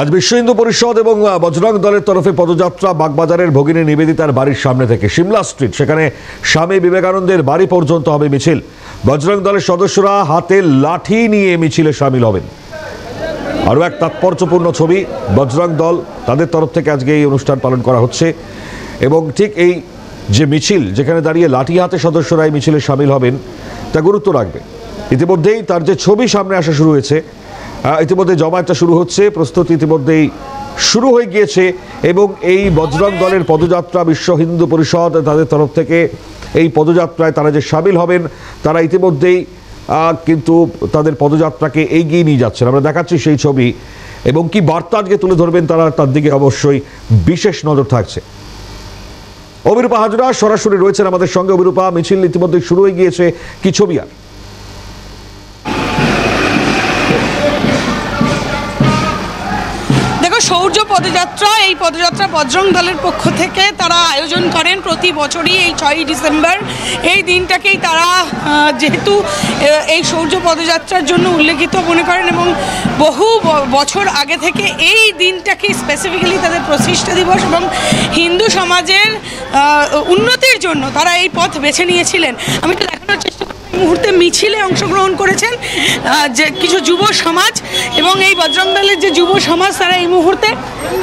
আজ বিশ্ব হিন্দু পরিষদ এবং বজরং দলের তরফে পদযাত্রা বাগবাজারের ভগিনী নিবেদিতার বাড়ির সামনে থেকে সিমলা স্ট্রিট, সেখানে স্বামী বিবেকানন্দের বাড়ি পর্যন্ত হবে মিছিল। বজরং দলের সদস্যরা হাতে লাঠি নিয়ে মিছিলে সামিল হবেন। আরও এক তাৎপর্যপূর্ণ ছবি, বজরং দল তাদের তরফ থেকে আজকে এই অনুষ্ঠান পালন করা হচ্ছে এবং ঠিক এই যে মিছিল, যেখানে দাঁড়িয়ে লাঠি হাতে সদস্যরা এই মিছিলে সামিল হবেন, তা গুরুত্ব রাখবে। ইতিমধ্যেই তার যে ছবি সামনে আসা শুরু হয়েছে, ইতিমধ্যে জমায়েতটা শুরু হচ্ছে, প্রস্তুতি ইতিমধ্যেই শুরু হয়ে গিয়েছে এবং এই বজরং দলের পদযাত্রা বিশ্ব হিন্দু পরিষদ তাদের তরফ থেকে এই পদযাত্রায় তারা যে সামিল হবেন, তারা ইতিমধ্যেই কিন্তু তাদের পদযাত্রাকে এগিয়ে নিয়ে যাচ্ছেন। আমরা দেখাচ্ছি সেই ছবি এবং কি বার্তা আজকে তুলে ধরবেন তারা, তার দিকে অবশ্যই বিশেষ নজর থাকছে। অভিরূপা হাজরা সরাসরি রয়েছেন আমাদের সঙ্গে। অভিরূপা, মিছিল ইতিমধ্যে শুরু হয়ে গিয়েছে, কি ছবি? আর শৌর্য পদযাত্রা, এই পদযাত্রা বজরং দলের পক্ষ থেকে তারা আয়োজন করেন প্রতি বছরই এই 6ই ডিসেম্বর। এই দিনটাকেই তারা যেহেতু এই শৌর্য পদযাত্রার জন্য উল্লেখিত মনে করেন এবং বহু বছর আগে থেকে এই দিনটাকে স্পেসিফিক্যালি তাদের প্রতিষ্ঠা দিবস এবং হিন্দু সমাজের উন্নতির জন্য তারা এই পথ বেছে নিয়েছিলেন। আমি তো দেখানোর চেষ্টা মুহূর্তে মিছিলে অংশগ্রহণ করেছেন যে কিছু যুব সমাজ এবং এই বজরং দলের যে যুব সমাজ, তারা এই মুহূর্তে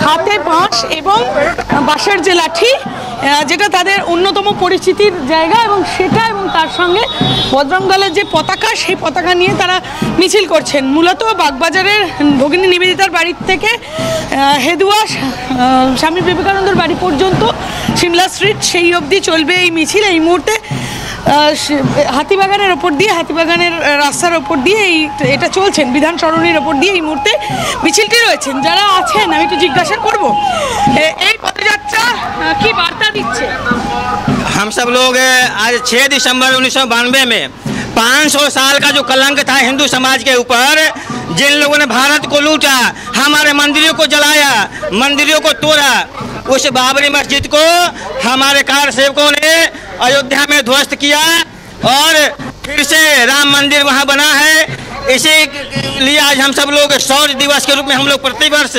হাতে বাঁশ এবং বাঁশের যে লাঠি, যেটা তাদের অন্যতম পরিচিতির জায়গা, এবং সেটা এবং তার সঙ্গে বজরং দলের যে পতাকা, সেই পতাকা নিয়ে তারা মিছিল করছেন। মূলত বাগবাজারের ভগিনী নিবেদিতার বাড়ির থেকে হেদুয়া স্বামী বিবেকানন্দের বাড়ি পর্যন্ত সিমলা স্ট্রিট, সেই অবধি চলবে এই মিছিল। এই মুহূর্তে হাতিবাগানের ওপর দিয়ে, হাতিবাগানের রাস্তার ওপর দিয়ে এটা চলছেন, বিধান সরণির ওপর দিয়ে এই মুহূর্তে মিছিলটি রয়েছেন। যারা আছেন আমি একটু জিজ্ঞাসা করব, এই পদযাত্রা কি বার্তা দিচ্ছে? हम सब लोग आज 6 दिसंबर 1992 में 500 साल का जो कलंक था हिंदू समाज के ऊपर, जिन लोगों ने भारत को लूटा, हमारे मंदिरों को जलाया, मंदिरों को तोड़ा, उस बाबरी मस्जिद को हमारे कारसेवकों ने अयोध्या में ध्वस्त किया और फिर से राम मंदिर वहां बना है। इसी लिए आज हम सब लोग शौर्य दिवस के रूप में हम लोग प्रतिवर्ष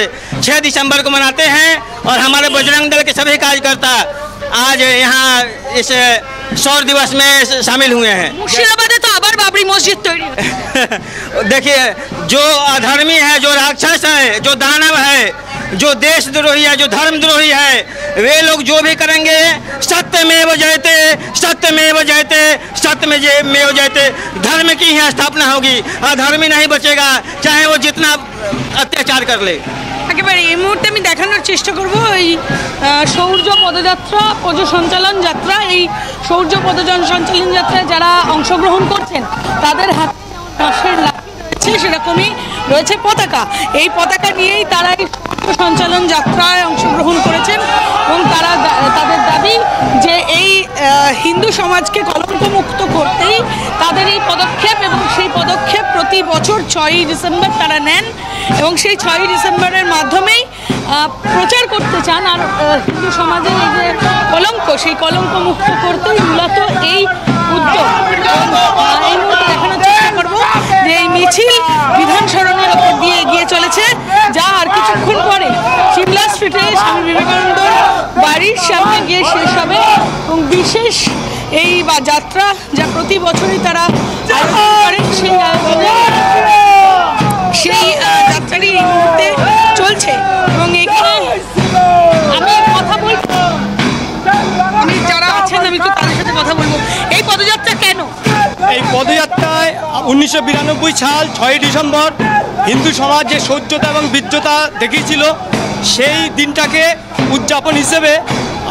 6 दिसंबर को मनाते हैं और हमारे बजरंग दल के सभी कार्यकर्ता आज यहाँ इस शौर्य दिवस में शामिल हुए हैं। मुर्शिदाबादे तो आबार बाबरी मस्जिद तैयारी देखिए, जो अधर्मी है, जो राक्षस है, जो दानव है, जो देशद्रोही है, जो धर्मद्रोही है, वे लोग जो भी करेंगे सत्यमेव जयते, सत्यमेव जयते, सत्यमेव जयते। धर्म की ही स्थापना होगी, अधर्मी नहीं बचेगा, चाहे वो जितना अत्याचार कर ले। একেবারে এই মুহূর্তে আমি দেখানোর চেষ্টা করব এই শৌর্য পদযাত্রা, সঞ্চালন যাত্রা। এই শৌর্য সঞ্চালন যাত্রায় যারা অংশগ্রহণ করছেন তাদের হাতে বাঁশের লাঠি রয়েছে, সেরকমই রয়েছে পতাকা। এই পতাকা নিয়েই তারা এই সঞ্চালন যাত্রায় অংশগ্রহণ করেছেন এবং তারা তাদের দাবি যে এই হিন্দু সমাজকে কলঙ্কমুক্ত করতেই তাদের এই পদক্ষেপ, এবং সেই পদক্ষেপ প্রতি বছর 6ই ডিসেম্বর তারা নেন এবং সেই 6ই ডিসেম্বরের মাধ্যমেই প্রচার করতে চান। আর হিন্দু সমাজের এই যে কলঙ্ক, সেই কলঙ্ক মুক্ত করতেই মূলত এই উদ্যোগ। এই মুহূর্তে দেখানোর চেষ্টা করবো যে এই মিছিল বিধান সরণির ওপর দিয়ে এগিয়ে চলেছে, যা আর কিছুক্ষণ পরে সিমলা স্ট্রিটে স্বামী বিবেকানন্দর বাড়ির সামনে গিয়ে শেষ হবে। এবং বিশেষ এই যাত্রা যা প্রতি বছরই তারা আয়োজন করেন, সেই আয়োজনে সেই যাত্রাটি এই মুহূর্তে চলছে এবং এখানে আমি কথা বলবো, আমি যারা আছেন আমি একটু তাদের সাথে কথা বলবো। এই পদযাত্রা কেন? এই পদযাত্রায় 1992 সাল 6ই ডিসেম্বর হিন্দু সমাজ যে শৌর্যতা এবং বীর্যতা দেখিয়েছিল, সেই দিনটাকে উদযাপন হিসেবে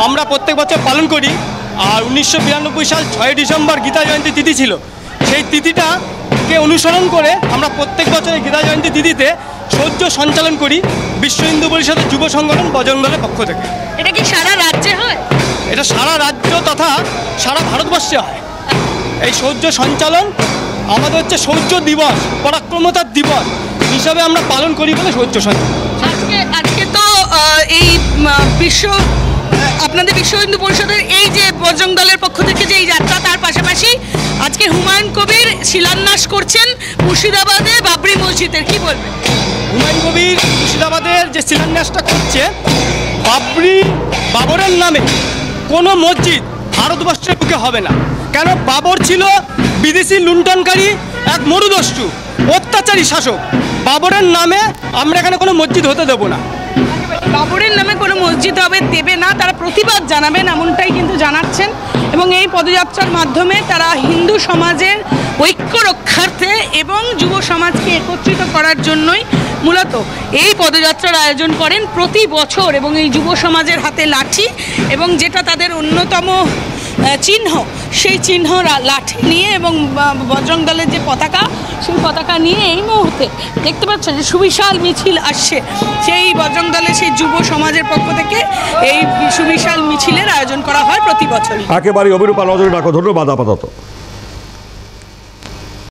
আমরা প্রত্যেক বছর পালন করি। আর 1992 সাল 6ই ডিসেম্বর গীতা জয়ন্তী তিথি ছিল, সেই তিথিটাকে অনুসরণ করে আমরা প্রত্যেক বছর গীতা জয়ন্তী তিথিতে শৌর্য সঞ্চালন করি বিশ্ব হিন্দু পরিষদের যুব সংগঠন বজরং দলের পক্ষ থেকে। এটা কি সারা রাজ্যে হয়? এটা সারা রাজ্য তথা সারা ভারতবর্ষে হয়। এই শৌর্য সঞ্চালন আমাদের হচ্ছে শৌর্য দিবস, পরাক্রমতার দিবস হিসাবে আমরা পালন করি বলে শৌর্য সঞ্চালন। আজকে তো এই আপনাদের বিশ্ব হিন্দু পরিষদের এই যে বজরং দলের পক্ষ থেকে যে এই যাত্রা, তার পাশাপাশি আজকে হুমায়ুন কবির শিলান্যাস করছেন মুর্শিদাবাদে বাবরি মসজিদের, কি বলবেন? হুমায়ুন কবির মুর্শিদাবাদের যে শিলান্যাসটা করছে, বাবরের নামে কোনো মসজিদ ভারতবর্ষের বুকে হবে না। কেন? বাবর ছিল বিদেশি লুণ্ঠনকারী এক মরুদস্যু অত্যাচারী শাসক। বাবরের নামে আমরা এখানে কোনো মসজিদ হতে দেবো না। বাবরের নামে কোনো মসজিদ হবে দেবে না, তারা প্রতিবাদ জানাবেন এমনটাই কিন্তু জানাচ্ছেন। এবং এই পদযাত্রার মাধ্যমে তারা হিন্দু সমাজের ঐক্য রক্ষার্থে এবং যুব সমাজকে একত্রিত করার জন্যই মূলত এই পদযাত্রার আয়োজন করেন প্রতি বছর। এবং এই যুব সমাজের হাতে লাঠি এবং যেটা তাদের অন্যতম চিহ্ন, সেই চিহ্ন লাঠি নিয়ে এবং বজরং দলের যে পতাকা, সেই পতাকা নিয়ে এই মুহূর্তে দেখতে পাচ্ছেন যে সুবিশাল মিছিল আসছে। সেই বজরং দলের সেই যুব সমাজের পক্ষ থেকে এই সুবিশাল মিছিলের আয়োজন করা হয় প্রতি বছরই। একেবারে অভিরূপা নজরে রাখো, ধন্যবাদ আপাতত।